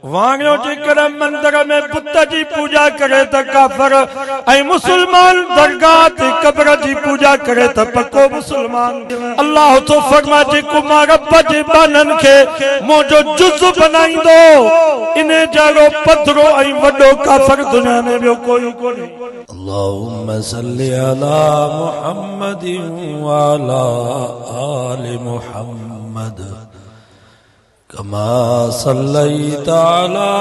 वांगो जेकर मंदिर में बुत जी पूजा करे त काफर ऐं मुसलमान दरगाह ते कब्र जी पूजा करे त पक्को मुसलमान। अल्लाह तो फरमा जेको मां रब जे बानन खे मुंहिंजो जुज़ बनाईंदो इने जाड़ो पधरो ऐं वॾो काफर दुनिया में ॿियो कोई कोन्हे। अल्लाहुम्मा सल्ली अला मुहम्मदिन व अला आलि मुहम्मद कमा सल्लैता अला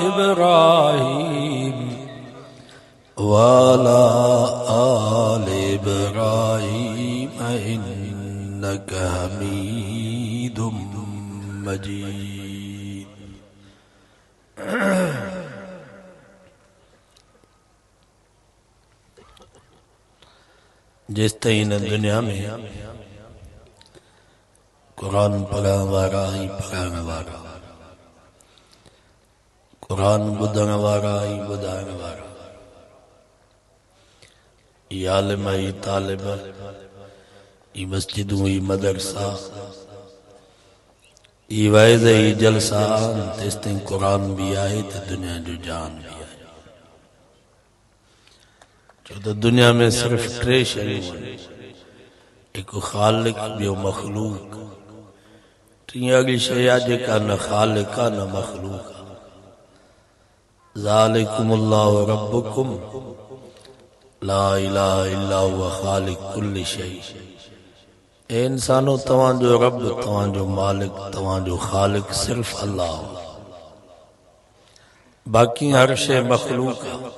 इब्राहीम व अला आलि इब्राहीम इन्नका हमीदुम मजीद। जिस तईन दुनिया में कुरान पढ़ण वारा ही पढ़ाइण वारा, कुरान ॿुधण वारा ही ॿुधाइण वारा, ही आलिम ही तालिब, ही मस्जिदूं ही मदरसा, ही वाइज़ ही जलसा, तेसिताईं कुरान भी आहे त दुनिया जो जान भी आहे। छो त दुनिया में सिर्फ टे शयूं आहिनि, हिकु ख़ालिक ॿियो मख़लूक, टीं अहिड़ी शइ आहे जेका न ख़ालिक आहे न मख़लूक आहे। ज़ालिकुमुल्लाहु रब्बुकुम ला इलाहा इल्ला हुवा ख़ालिक कुल्लि शै। ए इंसानो तव्हांजो रब, तव्हांजो मालिक, तव्हांजो ख़ालिक सिर्फ अल्लाह। बाक़ी हर शइ मख़लूक आहे।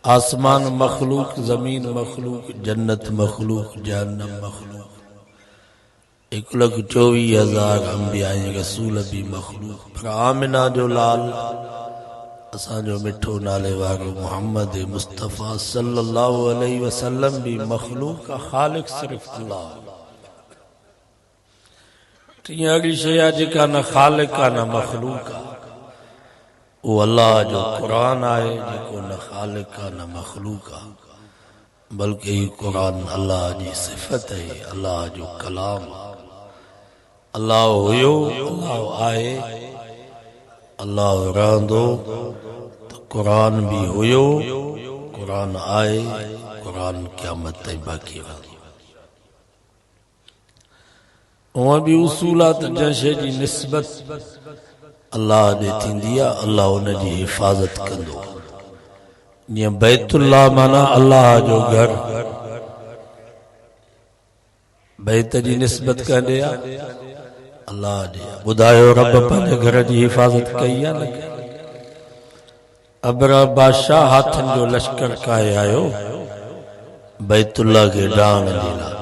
आसमान मखलूक, जमीन मखलूक, जन्नत मखलूक, जहन्नम मखलूक, 1,24,000 अंबिया रसूल भी मखलूक। पर आमिना जो लाल असांजो मिठो नाले वारो मोहम्मद मुस्तफ़ा सल्लल्लाहु अलैहि वसल्लम भी मखलूक, ख़ालिक सिर्फ अल्लाह। टीं अहिड़ी शइ आहे जेका न ख़ालिक आहे न मखलूक आहे, वो अल्लाह जो कुरान आहे जेको न ख़ालिक आहे न मखलूक आहे, बल्कि ही कुरान अल्लाह जी सिफ़त है, अल्लाह जो कलाम। अल्लाह हुयो, अल्लाह आहे, अल्लाह रहंदो तो कुरान भी हुयो, कुरान आहे, कुरान क़यामत ताईं बाक़ी रहंदो। उहा भी उसूलात जंहिं शइ जी निस्बत अल्लाह ॾे थींदी आहे, अल्लाह उन जी हिफ़ाज़त कंदो। जीअं बैतुल्लाह माना अल्लाह जो घर, बैत जी निस्बत कंदे आहे अल्लाह ॾे। ॿुधायो रब पंहिंजे घर जी हिफ़ाज़त कई आहे न? अबरा बादशाह हाथनि जो लश्कर काए आयो बैतुल्लाह खे ढाहण जे लाइ।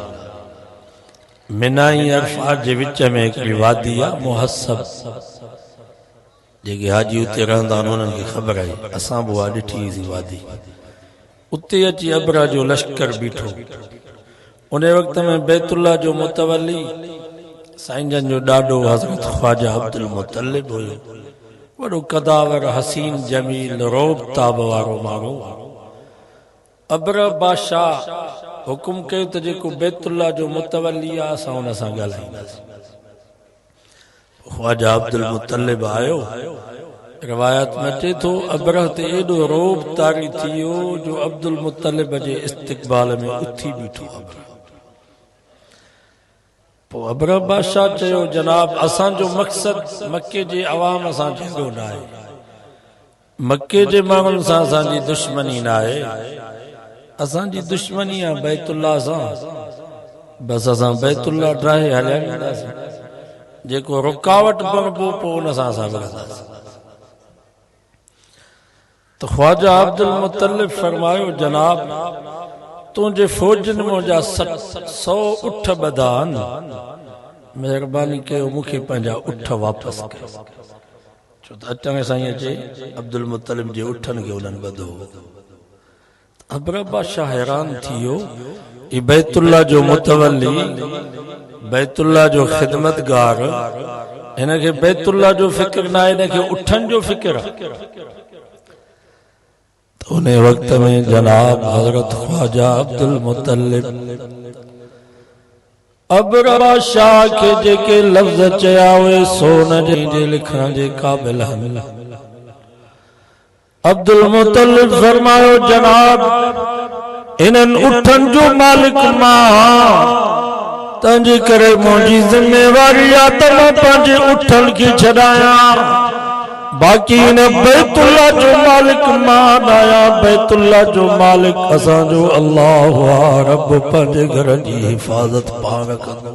मिना ऐं अरफात जे विच में हिकिड़ी वादी आहे मुहस्सब, जेके हाजी उते रहंदा आहिनि उन्हनि खे ख़बर आहे, असां बि उहा ॾिठीसीं वादी। उते अची अबरा जो लश्कर बीठो। उन वक़्त में बैतुल्लाह जो मुतवली साईं जन जो ॾाढो हज़रत ख्वाजा अब्दुल मुतलिब हुयो, वॾो कदावर हसीन जमील रोब ताब वारो माण्हू। अबरा बादशाह हुकुम कयो त जेको बैतुल्लाह जो मुतवली आहे असां हुन सां ॻाल्हाईंदासीं। ख्वाजा अब्दुल मुतलिब आयो। रिवायत में अचे थो अबरह ते एॾो रोब तारी थी वियो जो अब्दुल मुतलिब जे इस्तक़बाल में उथी बीठो। पोइ अबरह बादशाह चयो, जनाब असांजो मक़सद मके जे अवाम सां झगड़ो न आहे, मके जे माण्हुनि सां असांजी दुश्मनी न आहे, असांजी दुश्मनी आहे बैतुल्लाह सां। बस असां बैतुल्लाह ठाहे हलाईंदासीं, जेको रुकावट बणिबो पोइ उन सां असां विढ़ंदासीं। तो ख्वाजा अब्दुल मुतलिब फरमायो, जनाब तुंहिंजे फौजनि मुंहिंजा 100 उठ ॿधा आहिनि, महिरबानी कयो मूंखे पंहिंजा उठ वापसि कयो। छो त अचण सां ई अचे अब्दुल मुतलिब जे उठनि खे उन्हनि ॿधो। अबरा बादशाह हैरान थी वियो, ही बैतुल्लाह जो मुतवली, बैतुल्लाह जो ख़िदमतगार, हिन खे बैतुल्लाह जो फिक्र न आहे, हिन खे उठनि जो फिक्र आहे। तो उन वक्त में जनाब हजरत ख्वाजा अब्दुल मुतलिब अबरा शाह के जेके लफ्ज चया हुए सोन जे लिखण जे काबिल हन। अब्दुल मुतल्लिब फरमायो जनाब इन्हन उठन जो मालिक मां तंजे करे मुंहिंजी जिम्मेवारी आ त मां पंहिंजे उठन खे छॾाया। बाकी इन बैतुल्ला जो मालिक मां आया। बैतुल्ला जो मालिक असांजो अल्लाह आ। रब पंहिंजे घर जी हिफ़ाज़त पाण कंदो।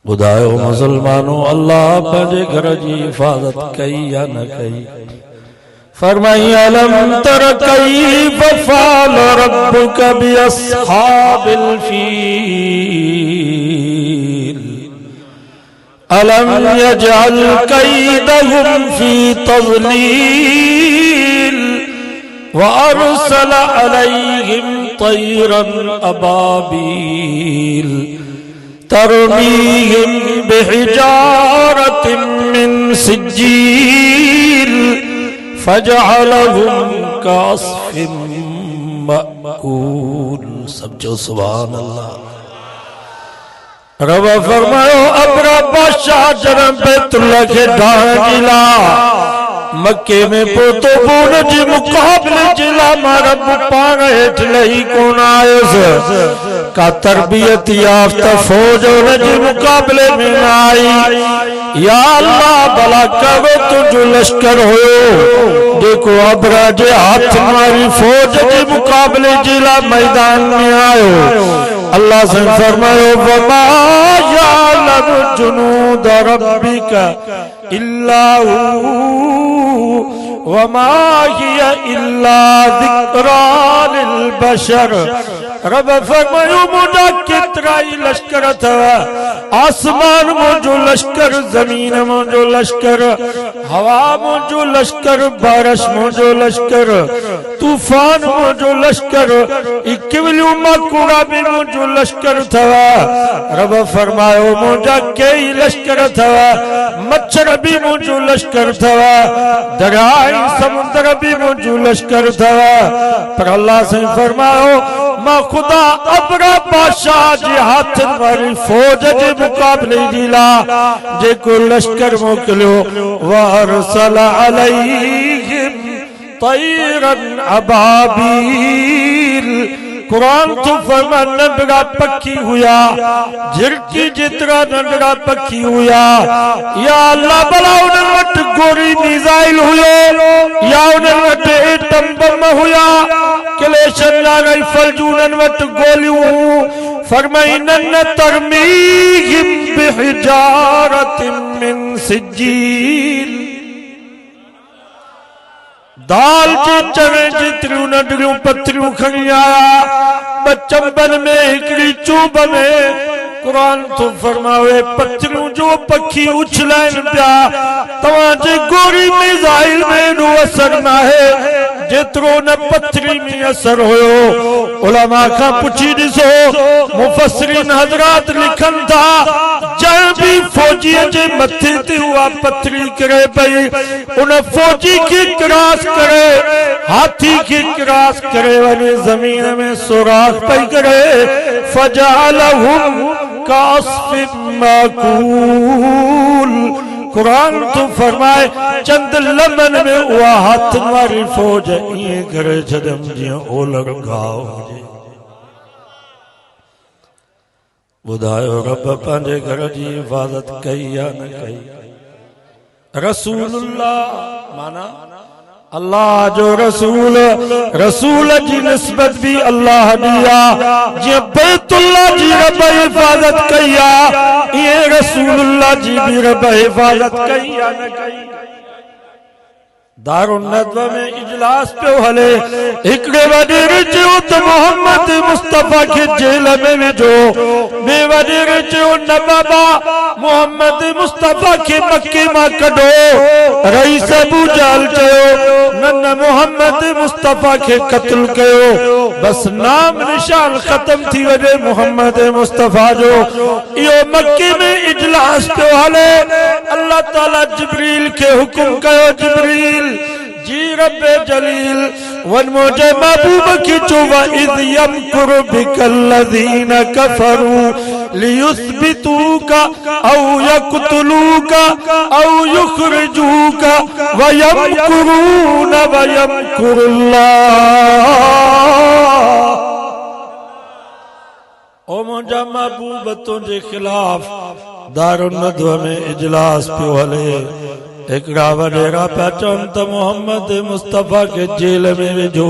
ॿुधायो मुसलमानो अल्लाह पंहिंजे घर जी हिफ़ाज़त कई या न कई? फरमाई अलम तर कैफ़ फ़अल रब्बुक बिअस्हाबिल फ़ील अलम यजअल कैदहुम फ़ी तज़लील व अरसल अलैहिम तैरन अबाबील तरमीहिम बिहिजारतिन मिन सिज्जील फजअलहुम कअस्फिन मअकूल। सब जो सुभान अल्लाह। रब फरमायो अबरा बादशाह जन्म बैतुल्ला के ढांढिला मक्के में पोतो बोन जी मुकाबले जिला रब पाण हेठ लही कोन आयुस। का तरबियत याफ्ता फौज उन जी मुकाबले में न आई। या अल्लाह भला कहो तुझो लश्कर हुयो जेको अबरा जे हाथ मारी फौज जे मुकाबले जिला मैदान में आयो। अल्लाह से फरमायो वमा यालम जुनूद रब्बिका इल्ला हू वमा हिया इल्ला ज़िक्रा लिल बशर। रब फरमायो मुझा केतरा ही लश्कर अथव। आसमान मुझो लश्कर, जमीन मुझो लश्कर, हवा मुझो लश्कर, बारिश मुझो लश्कर, तूफान मुझो लश्कर, इक्विलियो माकुड़ा भी मुझो लश्कर अथव। रब फरमायो मुझा कई लश्कर अथव। मच्छर भी मुझो लश्कर अथव, दरियाई समुद्र भी मुझो लश्कर अथव। पर अल्लाह से फरमायो मां खुदा अबरा बादशाह जे हाथ वारी फौज जे मुकाबले जिला जेको लश्कर मोकिलियो। वरसल अलैहिम तैरन अबाबील। कुरान तो फरमा नंढड़ा पखी हुया, झिरकी जितरा नंढड़ा पखी हुया। या अल्लाह भला उन्हनि वटि गोरी मिसाइल हुयो या उन्हनि वटि एटम बम हुया, क्लेशन राइफल जूं उन्हनि वटि गोलियूं। फरमाई न तरमीहिम बिहिजारतिन मिन सिज्जील। दाल जे चने जेतिरियूं नंढड़ियूं पथरियूं खणी आया। चंबन में हिकड़ी चूब में कुरान तो फरमावे पथरियूं जो पखी उछलाइन पिया। तव्हांजे गोरी मिसाइल में एॾो असर न आहे जेतिरो न पथरी में असर हुयो। उलमा खां पुछी ॾिसो मुफस्सिरीन हज़रात लिखनि था जंहिं बि फौजीअ जे मथे ते उहा पथरी किरे पई उन फौजी खे क्रॉस करे हाथी खे क्रॉस करे वञी ज़मीन में सुराख पई करे। फजअलहुम कअस्फिन मअकूल। कुरान तो फरमाए चंद लम्हनि में उहा हाथ वारी फौज ईअं करे छॾियमि जीअं ओलर घाव हुजे। ॿुधायो रब पंहिंजे घर जी हिफ़ाज़त कई या न कई? रसूलुल्लाह माना अल्लाह जो रसूल, रसूल जी निस्बत भी अल्लाह दिया। जीअं बैतुल्ला जी रब हिफ़ाज़त कई आ इहे रसूलुल्लाह जी भी रब हिफ़ाज़त कई या न कई? दारुन नदवा में इजलास पे हले हिकड़े वडीर चयो त मोहम्मद मुस्तफा के जेल में विझो। ॿिए वडीर चयो न बाबा मोहम्मद मुस्तफा के मक्के मां कढो। रईस अबू जहल चयो न मोहम्मद मुस्तफा के कत्ल कयो। बस नाम निशान खत्म थी वञे मोहम्मद मुस्तफा जो। इहो मक्के में इजलास पे हले। अल्लाह ताला जिब्रील के हुक्म कयो जिब्रील जी रब जलील वन मुझे महबूब की चुवा इद यमकुरु बिकल्लज़ीना कफरू लियुस्बितूका औ यक़्तुलूका औ युख़रिजूका व यमकुरून व यमकुरुल्लाह। ओ मुझा महबूब तुझे खिलाफ दारुन नदवा में इजलास पियो हले। हिकड़ा वडेरा पिया चवनि त मोहम्मद मुस्तफ़ा के जेल में विझो,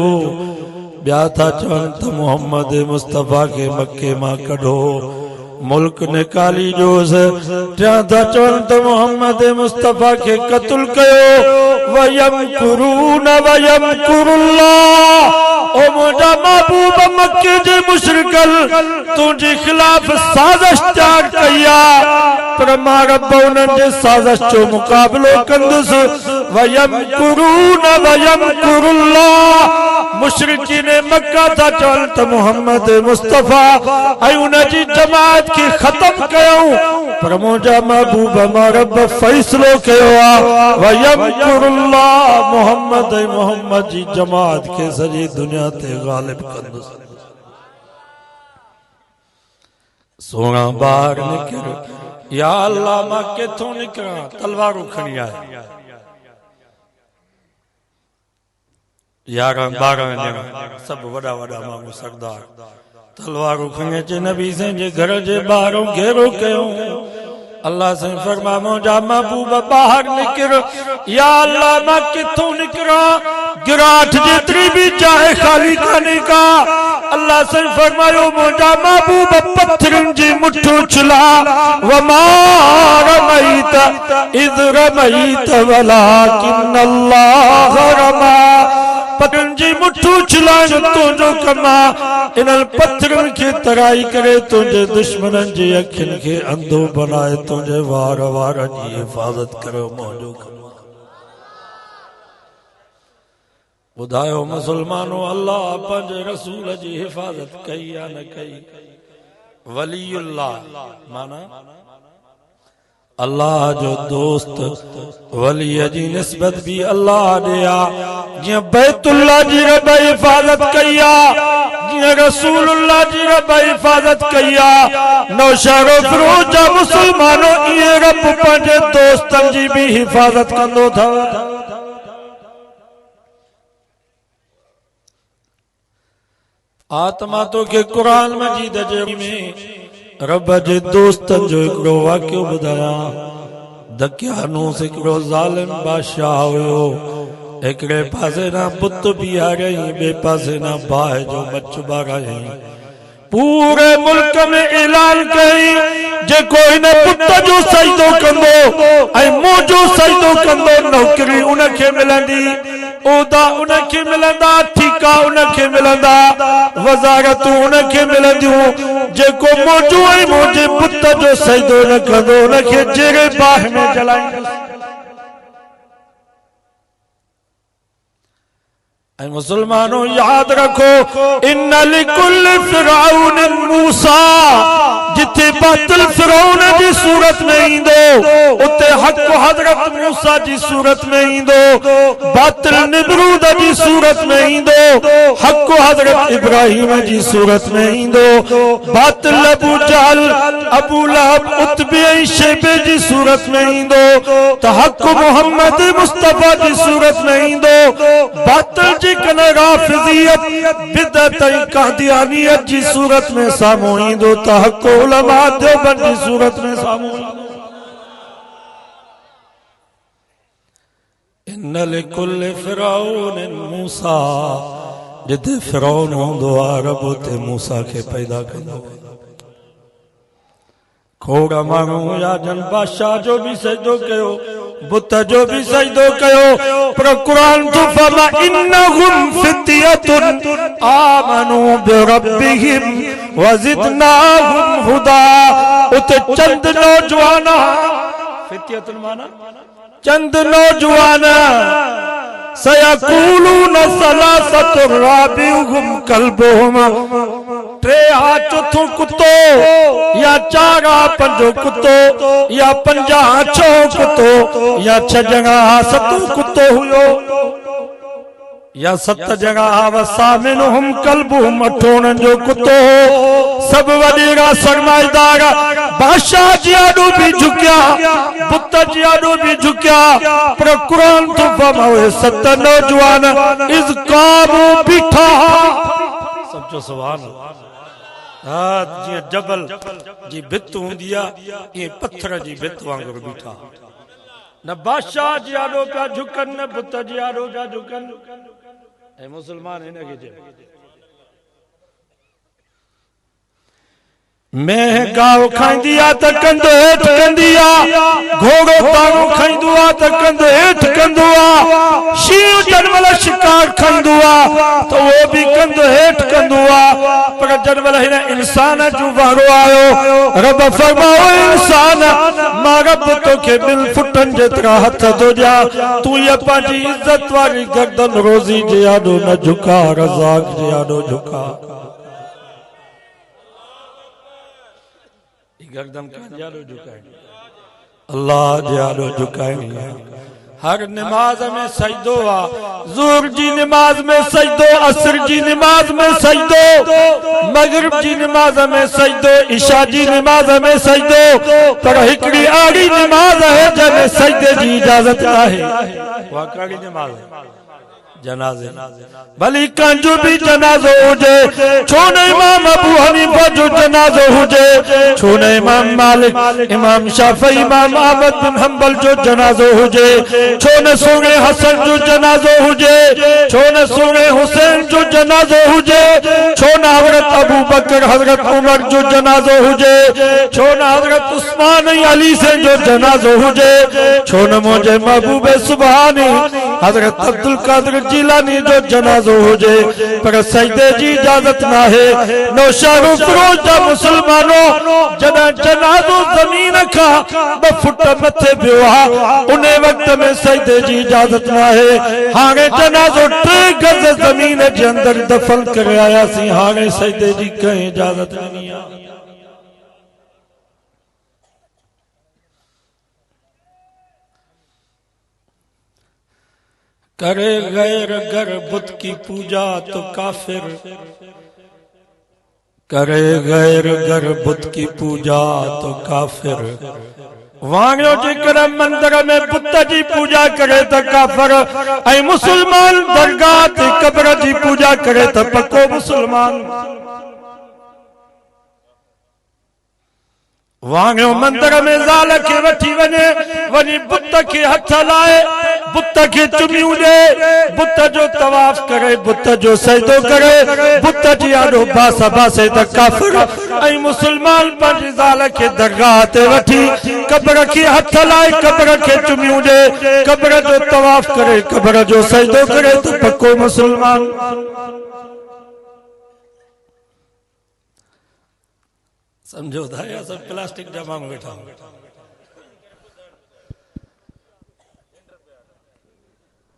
ॿिया था चवनि त मोहम्मद मुस्तफ़ा के मक्के मां कढो, मुल्क निकाली जोस। टियां था चवनि त मोहम्मद मुस्तफ़ा के क़त्ल कयो। वयमकुरून वयमकुरुल्लाह। ओ मुझा महबूब मक्के जे मुशरिकल तुझे खिलाफ साज़िश तैयार कया, पर मां रब उन्हनि जे साज़िश जो मुक़ाबिलो कंदुसि। वयमकुरून वयमकुरुल्लाह। मुशरिकीन मक्का था चवनि त मोहम्मद मुस्तफ़ा ऐं उन जी जमात खे ख़त्म कयूं, पर मुंहिंजा महबूब मां रब फ़ैसिलो कयो आहे। वयमकुरुल्लाह। मोहम्मद ऐं मोहम्मद जी जमात खे सॼी दुनिया ते ग़ालिब कंदुसि। सोना ॿार निकिर, या अल्लाह मां किथों निकिरां, तलवारूं खणी आया। 11-12 ॼणा सभु वॾा वॾा माण्हू सरदार तलवारूं खणी अचे नबी साईं जे घर जे ॿाहिरों घेरो कयूं। अल्लाह साईं फरमा मुंहिंजा महबूब ॿाहिरि निकिर। या अल्लाह मां किथों निकिरां, गिराठ जेतिरी भी चाहे खाली काने का। अल्लाह साईं फरमायो मुंहिंजा महबूब पत्थरनि जी मुठ उछला। वमा रमैत इज़ रमैत वलाकिन अल्लाह रमा। पत्थरनि जी मुठ उछलाइण तुंहिंजो कमा। इन्हनि पत्थरनि खे तराई करे तुंहिंजे दुश्मननि जी अखियुनि खे अंधो बनाए तुंहिंजे वार वारनि जी हिफ़ाज़त करो मुंहिंजो कमा। ॿुधायो मुसलमानो, अल्लाह पंहिंजे रसूल जी हिफ़ाज़त कई या न कई? वलीउल्लाह माना अल्लाह जो दोस्त। वलीअ जी निस्बत भी अल्लाह ॾिया। जीअं बैतुल्लाह जी रब हिफ़ाज़त कई आहे, जीअं रसूलुल्लाह जी रब हिफ़ाज़त कई आहे। नौशहर फिरोज जा मुसलमानो इहे रब पंहिंजे दोस्तनि जी भी हिफ़ाज़त कंदो अथव। आत्मा तो के कुरान मजीद में रब जे दोस्तन जो हिकिड़ो वाक़ियो ॿुधायां। दकियानूस हिकिड़ो ज़ालिम बादशाह हुयो। हिकिड़े पासे ना बुत बीहारियईं, ॿिए पासे ना बाहि जो मच ॿारायईं। पूरे मुल्क में ऐलान कयईं जेको हिन पुत जो सजदो कंदो ऐं मुंहिंजो सजदो कंदो नौकरी उनखे मिलंदी, उहदा उनखे मिलंदा, ठीका उनखे मिलंदा, वज़ारतूं उनखे मिलंदियूं। जेको मुंहिंजो ऐं मुंहिंजे पुत जो सजदो न कंदो उनखे जहिड़े बाहि में जलाईंदुसि। ऐं मुसलमानो याद रखो, इन्न लिकुल्लि फिरऔन मूसा। जिथे बातिल फिरौन जी सूरत में ईंदो उते हक़ हज़रत मूसा जी सूरत में ईंदो। बातिल निमरूद जी सूरत में ईंदो, हक़ हज़रत इब्राहिम जी सूरत में ईंदो। बातिल अबू जहल, अबू लहब, उतबे ऐं शेबे जी सूरत में ईंदो त हक़ मोहम्मद मुस्तफ़ा जी सूरत में ईंदो। बातिल कन राफ़िज़ियत, बिदअत ऐं क़ादियानियत जी सूरत में साम्हूं ईंदो त हक़ उलमा देवबंद जी सूरत में साम्हूं ईंदो। इन्न लिकुल्लि फिरऔन मूसा। जिथे फिरौन हूंदो आहे रब उते मूसा खे पैदा कंदो। खोड़ माण्हू या जन बादशाह जो भी सजदो कयो, बुत जो भी सजदो कयो, पर कुरान तो फरमा इन्नहुम फित्यतुन आमनू बिरब्बिहिम वज़िदनाहुम हुदा। उते चंद नौजवान, फित्यतुन माना चंद नौजवान, सयक़ूलून सलासतु राबिउहुम कल्बुहुम। टे आ चौथो कुत्तो, या 4 आ 5 कुत्तो, या 5 आ 6 कुत्तो, या 6 ॼणा 7 कुत्तो हुयो। या सत जगह वसामिनहुम कल्बुहुम अठोण जो कुत्तो सब वडीरा सरमाईदार बादशाह जी आडो भी झुकिया बुत जी आडो भी झुकिया पर कुरान तो फरमाए सत नौजवान इस काबू बिठा सब जो सुभान अल्लाह जी जबल जी भित हुंदी आ ये पत्थर जी भित वांगुर बीठा न बादशाह जी आडो पिया झुकन न बुत जी आडो पिया झुकन ए मुसलमान इनके जे मैं गाव खाईंदी आ त कंधो हेठ कंदी आ घोड़ो ताणो खाईंदो आ त कंधो हेठ कंदो आ शींह जनमल शिकार खाईंदो आ तो वो भी कंधो हेठ कंदो आ पर जनमल हिन इंसान जो वारो आयो रब फरमाओ इंसान मां रब तोखे बिल फुटन जेतरा हथ दो जा तू ये पांजी इज्जत वाली गर्दन रोजी जे आडो न झुका रज़ाक जे आडो झुका गर्दन जालो झुकाए अल्लाह जालो झुकाए हर नमाज में सजदो आ ज़ोहर जी नमाज में सजदो असर जी नमाज में सजदो मगरिब जी नमाज में सजदो इशा जी नमाज में सजदो पर हिकड़ी आड़ी नमाज है जने सजदे जी इजाजत है वाकई नमाज है जनाजे भली कंजो भी जनाजो हुजे छो न इमाम अबू हनीफा जो जनाजो हुजे छो न इमाम मालिक इमाम शाफी इमाम अहमद बिन हंबल जो जनाजो हुजे छो न सोने हसन जो जनाजो हुजे छो न सोने हुसैन जो जनाजो हुजे छो न हजरत अबू बकर हजरत उमर जो जनाजो हुजे छो न हजरत उस्मान अली से जो जनाजो हुजे छो न मुझे महबूब सुभानी हजरत अब्दुल कादिर जिलानी जो जनाजो हुजे पर सजदे जी इजाजत ना है नौशारो फिरोज दा मुसलमानों जदा जनाजो जमीन का ब फुट मथे बियो उन वक्त में सजदे जी इजाजत ना है हाणे जनाजो 3 गज जमीन के अंदर दफन कर आया सी हाणे सजदे जी कहीं इजाजत नहीं आ करे गैर गर बुत की पूजा तो काफिर करे गैर गर बुत की पूजा तो काफिर वाणियो जेकर मंदिर में बुत जी पूजा करे तो काफिर ऐ मुसलमान दरगाह ते कब्र जी पूजा करे तो पक्को मुसलमान वाणियो मंदिर में ज़ाल के वठी वने वनी बुत के हथ लाए बुत के चुमियूं दे बुत जो तवाफ करे बुत जो सजदो करे बुत जी आडो बासा बासे त काफिर ऐ मुसलमान पंहिंजी ज़ाल के दरगाह ते वठी कब्र के हथ लाए कब्र के चुमियूं दे कब्र जो तवाफ करे कब्र जो सजदो करे तो पक्को मुसलमान समझो था या सब प्लास्टिक डब्बा में बैठा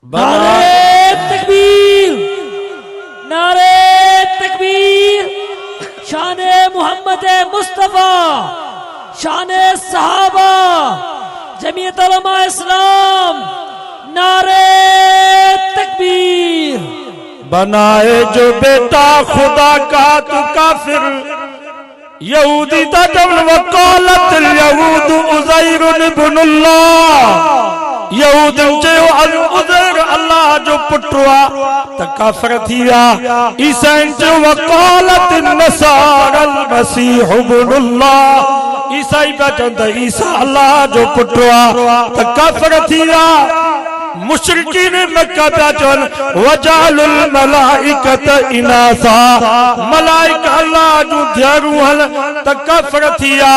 नारे तकबीर नारे तकबीर शाने मोहम्मद मुस्तफा शाने सहाबा जमीयत उलमा इस्लाम नारे तकबीर बनाए जो बेटा खुदा का तो काफिर यहूदी तजल वकालत यहूद उज़ैर इब्नुल्लाह यहूद जो उज़ैर अल्लाह जो पुटवा त काफिर थिया ईसाई जो वकालत नसारा मसीह इब्नुल्लाह ईसाई बचंद ईसा अल्लाह जो पुटवा त काफिर थिया मुशरिकीन मक्का बचन वजालुल मलाइकत इनासा मलाइका अल्लाह जो ध्यारू हल त काफिर थिया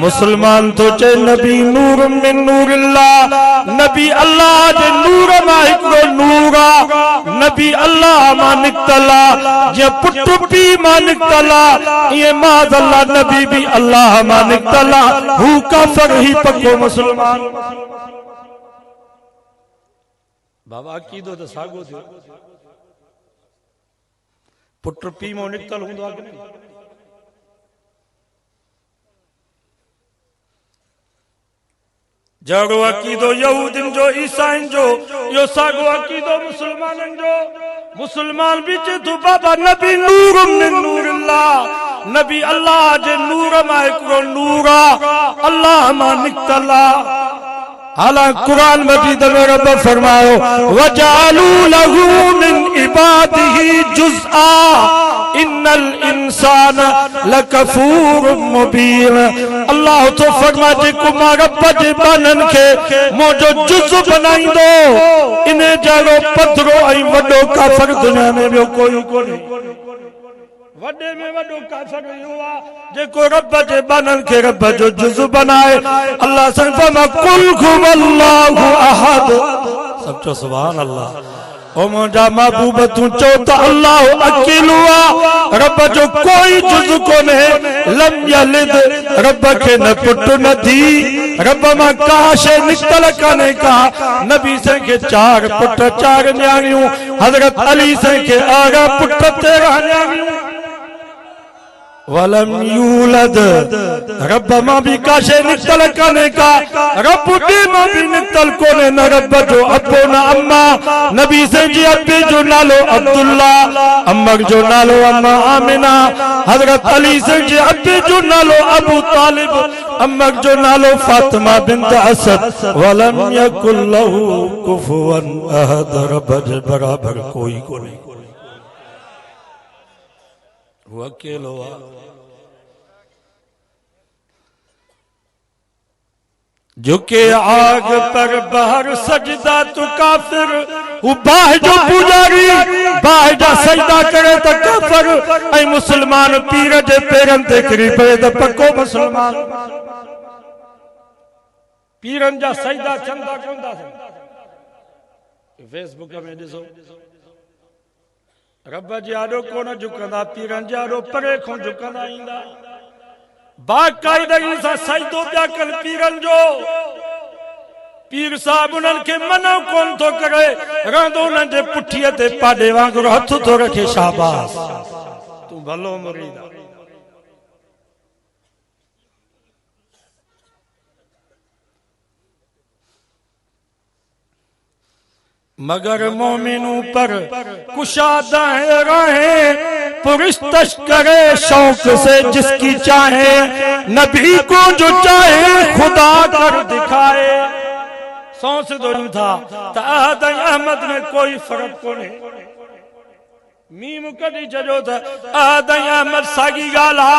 मुसलमान तो चे नबी नूर मिन नूरिल्लाह नबी अल्लाह जे नूर मा हिकड़ो नूरा नबी अल्लाह मा निकतला जे पुट पी मा निकतला ये माज अल्लाह नबी भी अल्लाह मा निकतला हु काफिर ही पक्को मुसलमान बाबा अकीदो तो सागो थियो पुट पी मो निकतल हुंदो आहे कि जड़ो अकीदो यहूदिन जो ईसाइन जो यो सागो अकीदो मुसलमानन जो मुसलमान बीच तू बाबा नबी नूर मिन नूरिल्लाह नबी अल्लाह जे नूर मां हिकिड़ो नूर आ अल्लाह मां निकतला हालां कुरान मजीद में रब फरमायो वजालू लहू मिन इबादिही जुज़आ इन्नल इंसान लकफूर मुबीन अल्लाह तो फरमा जे कुमार रब जे बानन के मोजो जुज़ बनाइंदो इने जड़ो पधरो ऐं वडो काफर दुनिया में ॿियो कोई कोन्हे वडे में वडो काफर इहो आहे जेको रब जे बानन के रब जो जुज़ बनाए अल्लाह फरमा कुल हुवल्लाहु अहद सब चो सुभान अल्लाह ओ मुंहिंजा महबूब तू चो त अल्लाह अकेलो आहे रब जो कोई जुज़ कोन्हे लम यलिद रब के न पुट न थी रब मां का शइ निकतल कान्हे का नबी से के 4 पुट 4 न्याणियूं हजरत अली से के 8 पुट 13 न्याणियूं वलम यूलद रब मां भी का शइ निकतल कान्हे का रब ॾे मां भी निकतल कोन्हे न रब जो अबो न अम्मा नबी से जी अबे जो नालो अब्दुल्ला अम्मा जो नालो अम्मा आमिना हजरत अली से जी अबे जो नालो अबू तालिब अम्मा जो नालो फातिमा बिन्त असद वलम यकुल लहू कुफुवन अहद रब जे बराबर कोई कोन्हे वो अकेलो झुके आग पर बाहर सजदा तू काफिर वो बाह जो पुजारी बाह जा सजदा करे त काफिर ऐं मुसलमान पीर जे पेरन ते किरी पए त पक्को मुसलमान पीरन जा सजदा चंदा कोंदा फेसबुक में ॾिसो रब जे आॾो कोन झुकंदा पीरन जे आॾो परे खां झुकंदा ईंदा बाक़ाइदगी सां सजदो पिया कनि पीरन जो पीर साहब उन्हनि खे मना कोन थो करे रहंदो उन्हनि जे पुठीअ ते पाॾे वांगुरु हथ थो रखे शाबाश तूं भलो मुरीद आहे मगर मोमिनों पर कुशादाएं राहें पुरस्तश करे शौक से जिसकी चाहे नबी को जो चाहे खुदा कर दिखाए सौ से दोनों था ताद अहमद में कोई फर्क कोने मीम कदी जजो था आद अहमद सागी गाला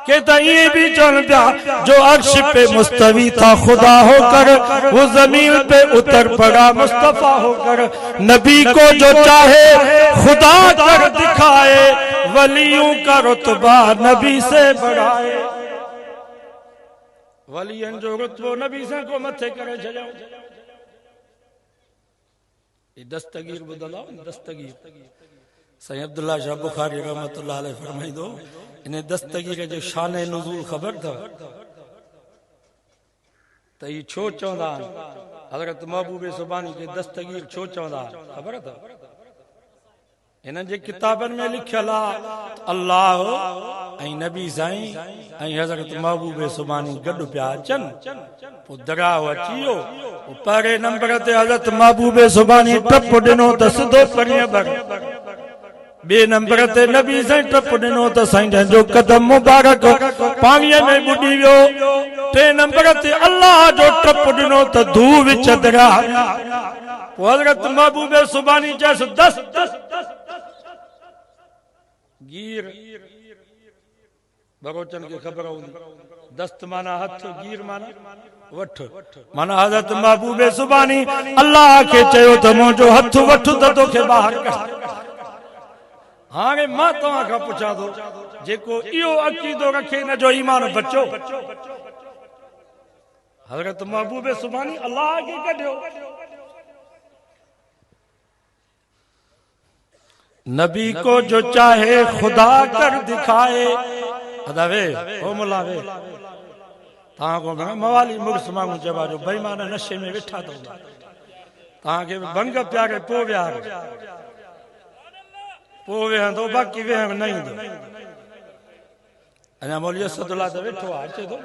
के ये भी चल गया जो अर्श पे मुस्तवी था खुदा होकर वो जमीन पे उतर पड़ा मुस्तफा होकर नबी को जो चाहे खुदा कर दिखाए वलियों का रुतबा नबी से बढ़ाए वलियन जो रुतबो नबी से को मथे करे छड़ो ये दस्तगीर बदलाओ दस्तगीर सैयद अब्दुल्ला शाह बुखारी रहमतुल्लाह अलैह फरमाई दो इन्हें दस्तगीर जो शान नुज़ूल खबर था तो ये छो चौंदा हजरत महबूब सुबानी के दस्तगीर छो चौंदा खबर था इन जे किताबन में लिखल अल्लाह ऐं नबी साईं ऐं हजरत महबूब सुबानी गड पिया अचन पो दराव अची वियो पहिरें नंबर ते हजरत महबूब सुबानी टप ॾिनो त सिधो परीअं भर बे नंबर ते नबी साईं टप ॾिनो त साईं जो कदम मुबारक पाणीअ में बुॾी वियो टे नंबर ते अल्लाह जो टप ॾिनो त धू विच दरिया पोइ हज़रत महबूब सुबानी चयसि दस गीर बरोचन के खबर हूंदी दस्त माना हथ गीर माना वठ माना हज़रत महबूब सुबानी अल्लाह के चयो त मुंहिंजो हथ वठ त तोखे ॿाहिरि कढ हाणे मां तव्हां खां पुछां थो जेको इहो अक़ीदो रखे न जो ईमान बचो हज़रत महबूब सुबानी अल्लाह के कढियो नबी को जो चाहे खुदा कर दिखाए अदावे ओ मुलावे तां को मवाली मुर्स मांगू जवा जो बेईमान नशे में वेठा तो तां के भंग प्यारे पो व्यार पो वे तो बाकी वे नहीं दो अना मौलवी असदुल्लाह तो वेठो अचे तो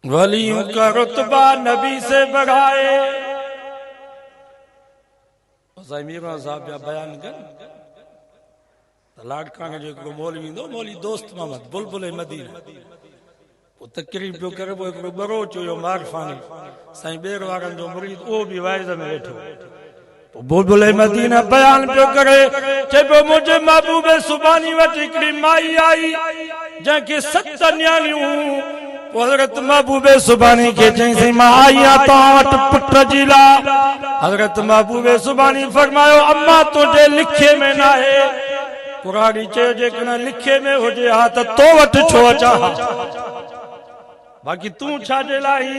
वलियों का रुतबा नबी से बढ़ाए साईं मीरा साहब जा बयान कन लाड़काने जो हिकिड़ो मौलवी ईंदो मौलवी दोस्त मोहम्मद बुलबुल मदीना वो तकरीब पियो करे वो हिकिड़ो बरो चयो मारफानी साईं ॿेर वारनि जो मुरीद उहो बि वाइज़ में वेठो बुलबुल मदीना बयान पियो करे चइबो मुंहिंजे महबूब सुबानी वटि हिकिड़ी माई आई जंहिंखे 7 न्याणियूं हज़रत महबूब सुबानी के चईं मां आई आहियां तव्हां वटि पुट जी लाइ हज़रत महबूब सुबानी फरमायो अम्मा तुंहिंजे लिखे में न आहे पुराणी चयो जेकॾहिं लिखे में हुजे हा त तो वटि छो अचां बाक़ी तू छाजे लाई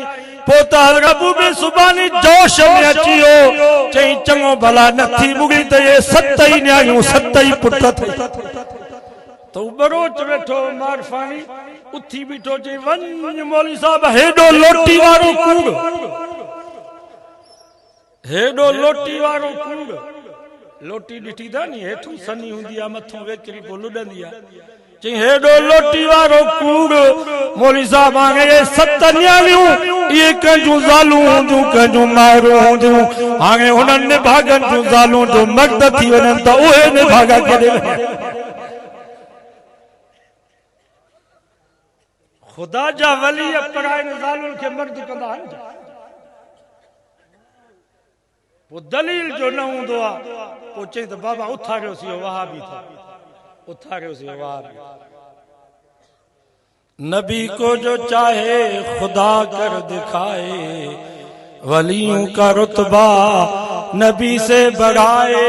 पोइ त हज़रत महबूब सुबानी जोश में अची वियो चईं चङो भला नथी मुगी त ये 7 ई न्याणियूं 7 ई पुट तो बरोच वेठो मारफानी उथी बीठो चई वञ मौलवी साहब हेडो लोटी वारो कूड़ हेडो लोटी वारो कूड़ लोटी ॾिठी था नी हेठूं सनी हूंदी आहे मथों वेकरी पोइ लुॾंदी आहे चई हेडो लोटी वारो कूड़ मौलवी साहब हाणे 7 न्याणियूं इहे कंहिंजूं ज़ालूं हूंदियूं कंहिंजूं माइरूं हूंदियूं हाणे हुननि निभागनि जूं ज़ालूं जो मर्द थी वञनि त उहे निभागा केॾे खुदा जा वली पराइनि ज़ालुनि खे मर्द कंदा आहिनि वो दलील जो न हूंदो आहे पोइ चई त बाबा उथारियोसीं वहाबी था उथारियोसीं वहाबी नबी को जो चाहे खुदा कर दिखाए वलियों का रुतबा नबी से बढ़ाए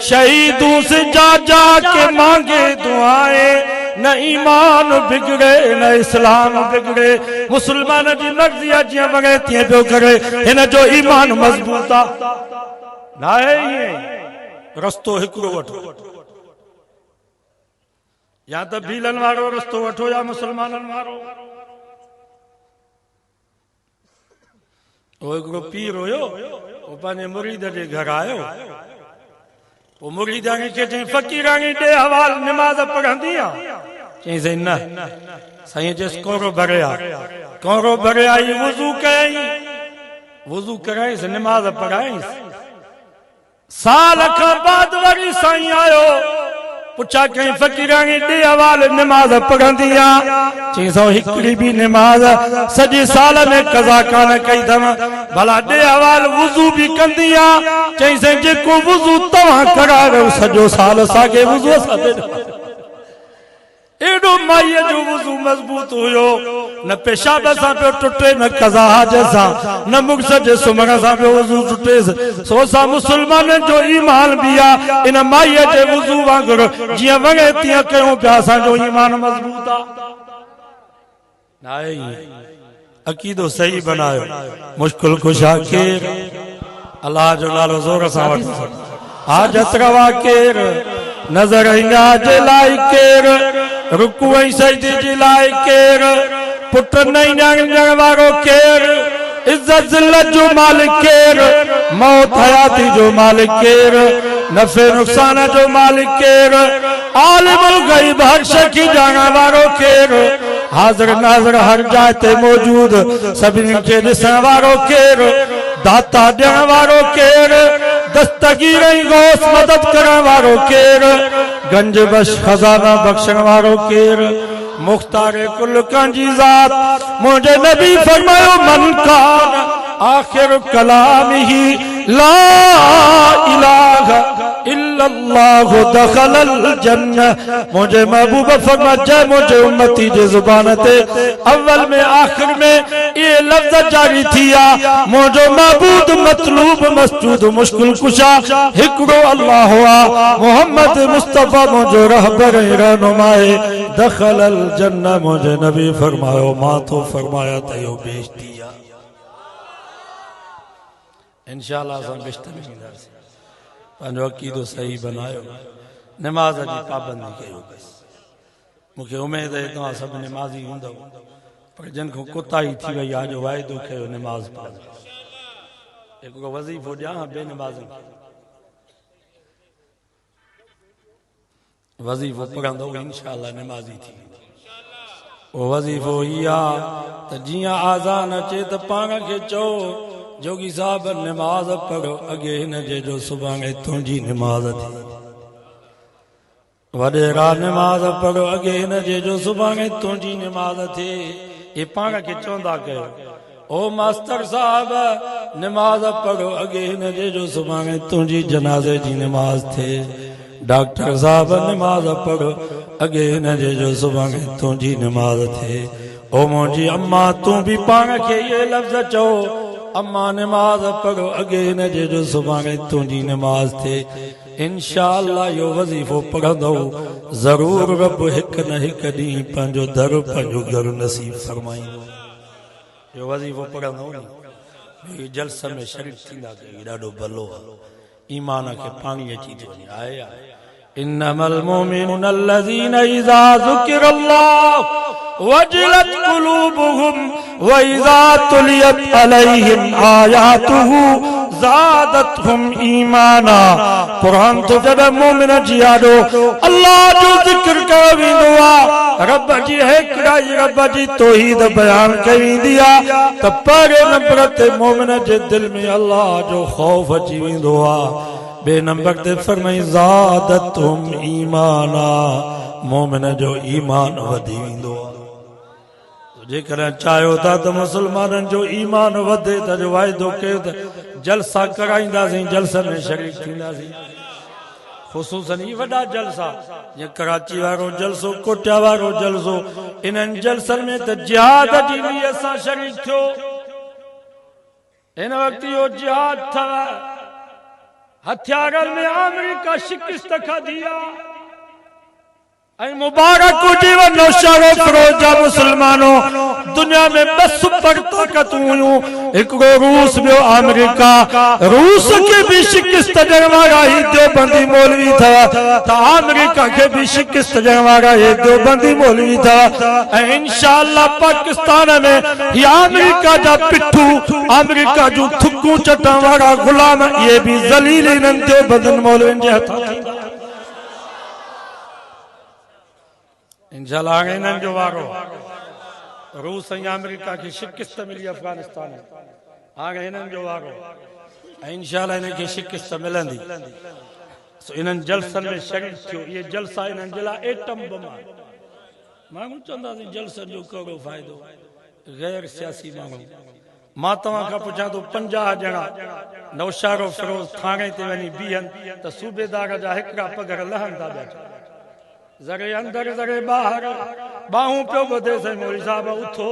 शहीदों से जा जा के मांगे दुआएं न ईमान बिगड़े न इस्लाम बिगड़े मुसलमान जी मर्जी जियां वगे तीअं पियो करे हिन जो ईमान मजबूत आहे न आहे ईअं रस्तो हिकिड़ो वठो या त भीलन वारो रस्तो वठो या मुसलमाननि वारो वो हिकिड़ो पीर हुयो वो पंहिंजे मुरीद जे घर आयो वो मुरीदानी खे चई फ़कीरानी ॾे हवाल निमाज़ पढ़ंदी आहे चई साईं न साईं चयसि कोरो भरे आ कोरो भरे आई वुज़ू कराईंसि निमाज़ पढ़ाईंसि साल खां बाद वरी साईं आयो पुछा कहीं फ़कीरानी ॾे हवाल निमाज़ पढ़ंदी आहे चई सो हिकिड़ी बि निमाज़ सॼे साल में कज़ा कान कई अथव भला ॾे हवाल वुज़ू बि कंदी आहे चई साईं जेको वुज़ू तव्हां करायो सॼो साल असांखे वुज़ू सां एडो माईअ जो वुज़ू मजबूत हुयो न पेशाब सां पियो टुटे न कज़ा हाजत सां न मुग़्स जे सुम्हण सां पियो वुज़ू टुटेसि सो सा मुसलमाननि जो ईमान बि आहे इन माईअ जे वुज़ू वांगुरु जीअं वणे तीअं कयूं पिया असांजो ईमान मजबूत आहे अक़ीदो सही बनायो मुश्किल कुशा केर अल्लाह जो नालो ज़ोर सां वठो हाजत रवा केर नज़र हिंगा जे लाइ केर रुकू ऐं सजदे जे लाइ केर पुट न ॼाणण वारो केर इज़्ज़त ज़िल्लत जो मालिक केर मौत हयाती जो मालिक केर नफ़े नुक़सान जो मालिक केर आलिमुल गैब हर शइ खे ॼाणण वारो केर हाज़िर नाज़िर हर जाइ ते मौजूद सभिनी खे ॾिसण वारो केर दाता ॾियण वारो केर दस्तगीर ऐं गौस मदद करण वारो केर गंज बश खजाना बख्शण वारो केर मुख्तार कुल कंजी ज़ात मुझे नबी फरमायो मन कान आखिर कलामिही ला इलाहा इल्लल्लाह दखलल जन्नह मुझे महबूब फरमा जय मुझे उम्मती जे जुबान ते अव्वल में आखिर में ये लफ्ज जारी थिया मुझो महबूब मतलूब मस्जूद मुश्किल कुशा हिकड़ो अल्लाह हुआ मोहम्मद मुस्तफा मुझो रहबर रहनुमाए दखलल जन्नह मुझे नबी फरमायो माथो फरमाया तयो बेइज्जती इंशाअल्लाह असां बेशतर ईंदासीं पंहिंजो अक़ीदो सही बनायो नमाज़ जी पाबंदी कयो बस मूंखे उमेद आहे तव्हां सभु नमाज़ी हूंदव पर जिन खां कोताही थी वई आहे जो वाइदो कयो नमाज़ पढ़ण हिकिड़ो वज़ीफ़ो ॾियां ॿिए नमाज़नि वज़ीफ़ो पढ़ंदो इंशाअल्लाह नमाज़ी थी वो वज़ीफ़ो ई आहे त जीअं आज़ान अचे त पाण खे चओ जोगी साहब नमाज पढ़ो अगे हिन जे जो सुभाणे तुंहिंजी नमाज थी वडेरा नमाज पढ़ो अगे हिन जे जो सुभाणे तुंहिंजी नमाज थी ये पाण खे चवंदा कयो ओ मास्टर साहब नमाज पढ़ो अगे हिन जे जो सुभाणे तुंहिंजी जनाज़े जी नमाज थे डॉक्टर साहब नमाज पढ़ो अगे हिन जे जो सुभाणे तुंहिंजी नमाज थे ओ मुंहिंजी अम्मा तूं भी पाण खे ये लफ़्ज़ चओ अम्मा नमाज पढ़ो अगे हिन जे जो सुभाणे तुंहिंजी नमाज थे इंशाअल्लाह यो वज़ीफ़ो पढ़ंदो ज़रूर रब हिक न हिक ॾींहुं पंहिंजो दर पंहिंजो घर नसीब फरमाईंदो यो वज़ीफ़ो पढ़ंदो नी जलसे में शरीक थींदा कयो ॾाढो भलो ईमान खे पाणी अची थो वञे आहे इन्नमल मुमिनूना अल्लज़ीना इज़ा ज़ुकिरल्लाहु वजलत क़ुलूबुहुम व इज़ा तुलियत अलैहिम आयातुहु ज़ादतहुम ईमाना कुरान तो जब मोमिन जी आडो अल्लाह जो जिक्र कयो वेंदो आहे रब जी हिकड़ाई रब जी तौहीद बयान कई वेंदी आहे त पहिरें नंबर ते मोमिन जे दिल में अल्लाह जो खौफ अची वेंदो आहे बे नंबर ते फरमाई ज़ादतहुम ईमाना मोमिन जो ईमान वधी वेंदो आहे जेकर चाहियो था तो मुसलमाननि जो ईमान वधे त जो वाइदो कयो त जलसा कराईंदासीं जलसे में शरीक थींदासीं ख़ुसूसन ई वॾा जलसा जीअं कराची वारो जलसो कोटिया वारो जलसो इन्हनि जलसनि में त जिहाद जी नीयत सां शरीक थियो हिन वक़्तु इहो जिहाद अथव हथियारनि में अमेरिका शिकस्त खाधी आहे ऐं मुबारक हुजे नौशारो फिरोजा मुसलमानों दुनिया में बस सुपर ताकतूं हुयूं हिकिड़ो रूस ॿियो अमेरिका रूस खे भी शिकस्त ॾियण वारा ही देवबंदी मौलवी अथव त अमेरिका खे भी शिकस्त ॾियण वारा हे देवबंदी मौलवी अथव ऐं इंशाअल्लाह पाकिस्तान में ही अमेरिका जा पिठू अमेरिका जूं थुकूं चटण वारा गुलाम इहे भी ज़लील इन्हनि देवबंदनि मौलवियुनि जे हथ थींदा इंशाअल्लाह इन्हनि जो वारो रूस ऐं अमेरिका खे शिकस्त मिली अफगानिस्तान में हाणे हिननि जो वारो ऐं इंशाअल्लाह हिन खे शिकस्त मिलंदी इन्हनि जलसनि में शरीक थियो इहे जलसा इन्हनि जे लाइ एटम बम आहे माण्हू चवंदासीं जलसनि जो कहिड़ो फ़ाइदो गैर सियासी माण्हू मां तव्हां खां पुछां थो 50 ॼणा नौशारो फिरोज थाणे ते वञी बीहनि त सूबेदार जा हिकिड़ा पघर लहनि था ॿिया ज़रे अंदर ज़रे ॿाहिर ॿाहूं पियो ॿुधे साईं मौलवी साहब उथो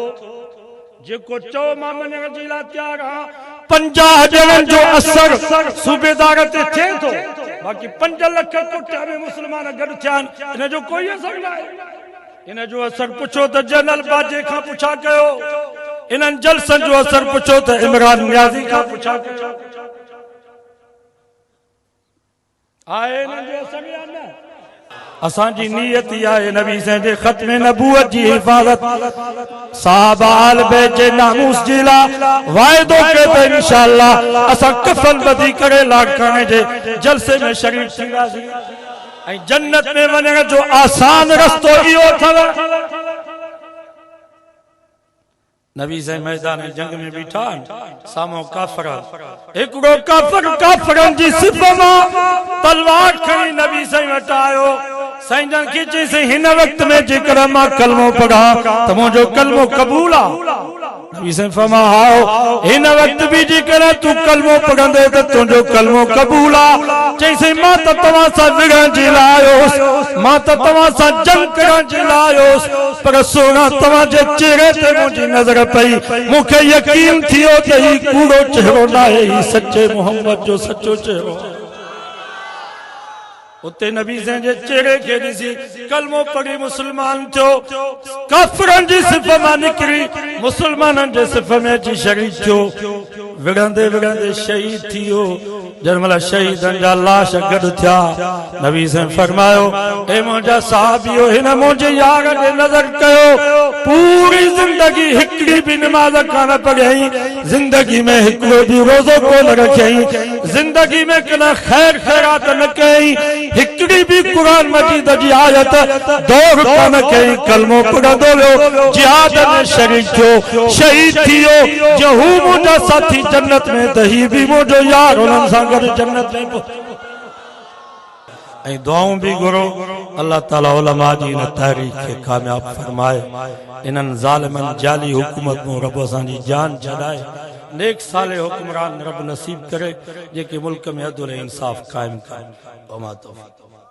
जेको चओ मां मञण जे लाइ तयार आहियां 50 ॼणनि जो असर सूबेदार ते थिए थो बाक़ी 5 लख कोटिया में मुस्लमान गॾु थिया आहिनि इन जो कोई असर न आहे इन जो असर पुछो त जनरल बाजे खां पुछा कयो इन्हनि जलसनि जो असर पुछो त इमरान नियाज़ी खां पुछा कयो आहे इन्हनि जो असर या न असांजी नीयत आहे नबी साईं जे ख़त्मे नबूवत जी हिफ़ाज़त साहबा आल बैत जे नामूस जे लाइ वाइदो कयो त इंशाअल्लाह असां कफन ॿधी करे लाड़काणे जे जलसे में शरीक थींदासीं ऐं जन्नत में वञण जो आसान रस्तो इहो अथव नबी साईं मैदान जंग में बीठा साम्हूं काफ़िर हिकिड़ो काफ़िरनि जी सिफ़ मां तलवार खणी नबी साईं वटि आयो साईं जन खे चई हिन वक्त में जेकर मां कलमो पढ़ा त मुंहिंजो कलमो क़बूल आहे नबी साईं फरमायो हिन वक्त भी जेकर तू कलमो पढ़ंदे त तुंहिंजो कलमो क़बूल आहे चई मां त तव्हां सां विढ़ण जे लाइ आयोसि मां त तव्हां सां जंग करण जे लाइ आयोसि पर सोना तव्हां जे चेहरे ते मुंहिंजी नज़र पई मूंखे यकीन थियो त ही कूड़ो चेहरो न आहे ही सच्चे मोहम्मद जो सच्चो चेहरो उते नबी साईं जे चेहरे खे ॾिसी कलमो पढ़ी मुसलमान थियो काफ़िरनि जी सिफ़ मां निकिरी मुसलमाननि जे सिफ़ में अची शरीक थियो विढ़ंदे विढ़ंदे शहीद थियो जंहिंमहिल शहीदनि जा लाश गॾु थिया नबी से फरमायो ए मुंहिंजा साहबियो हिन मुंहिंजे यार खे नज़र कयो पूरी जिंदगी हिकिड़ी भी नमाज कान पढ़ियई जिंदगी में हिकिड़ो भी रोज़ो कोन रखियई जिंदगी में कना खैर खैरात न कई हिकिड़ी भी कुरान मजीद जी आयत दौर कान कई कलमो पढ़ंदो वियो जिहाद में शरीक थियो शहीद थियो जो हू मुंहिंजा साथी जन्नत में त ही भी मुंहिंजो यार उन्हनि सां गॾु जन्नत में ऐं दुआऊं भी घुरो अल्लाह ताला उलमा जी इन तहरीक खे कामयाब फरमाए इन्हनि ज़ालिमनि जाली हुकूमत में रब असांजी जान छॾाए नेक साले हुक्मरान रब नसीब करे जेके मुल्क में अदल इंसाफ कायम कनि।